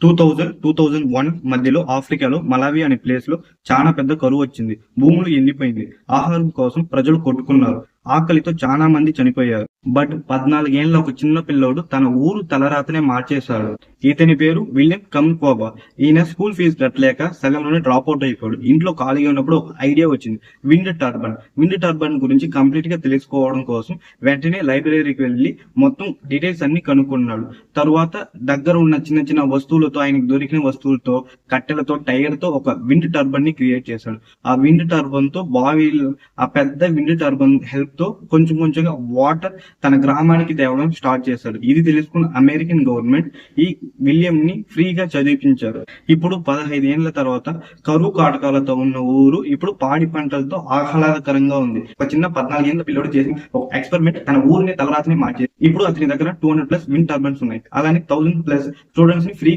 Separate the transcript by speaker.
Speaker 1: 2000-2001 మధ్యలో ఆఫ్రికాలో మలావి అనే ప్లేస్ లో చాలా పెద్ద కరువు వచ్చింది. భూములు ఎండిపోయింది. ఆహారం కోసం ప్రజలు కొట్టుకున్నారు. ఆకలితో చాలా మంది చనిపోయారు. బట్ 14 ఏళ్ల ఒక చిన్న పిల్లోడు తన ఊరు తలరాతనే మార్చేశాడు. ఇతని పేరు విలియం కంకోబా. ఈయన స్కూల్ ఫీజు కట్టలేక సగంలోనే డ్రాప్ అవుట్ అయిపోయాడు. ఇంట్లో ఖాళీగా ఉన్నప్పుడు ఒక ఐడియా వచ్చింది. విండ్ టర్బైన్ గురించి కంప్లీట్ గా తెలుసుకోవడం కోసం వెంటనే లైబ్రరీకి వెళ్లి మొత్తం డీటెయిల్స్ అన్ని కనుక్కున్నాడు. తరువాత దగ్గర ఉన్న చిన్న చిన్న వస్తువులతో, ఆయనకు దొరికిన వస్తువులతో, కట్టెలతో, టైర్ తో ఒక విండ్ టర్బైన్ ని క్రియేట్ చేశాడు. ఆ విండ్ టర్బైన్ తో బావిలో ఆ పెద్ద విండ్ టర్బైన్ హెల్ప్ తో కొంచెం కొంచెంగా వాటర్ తన గ్రామానికి తేవడం స్టార్ట్ చేశాడు. ఇది తెలుసుకున్న అమెరికన్ గవర్నమెంట్ ఈ విలియం ని ఫ్రీగా చదివించారు. ఇప్పుడు 15 ఏళ్ల తర్వాత కరువు కాటకాలతో ఉన్న ఊరు ఇప్పుడు పాడి పంటలతో ఆహ్లాదకరంగా ఉంది. ఒక చిన్న 14 ఏళ్ల పిల్లడు చేసిన ఒక ఎక్స్పెరిమెంట్ తన ఊరిని తలరాతని మార్చేది. ఇప్పుడు అతని దగ్గర 200+ విండ్ టర్బైన్స్ ఉన్నాయి. అలానే 1000+ స్టూడెంట్స్ ని ఫ్రీగా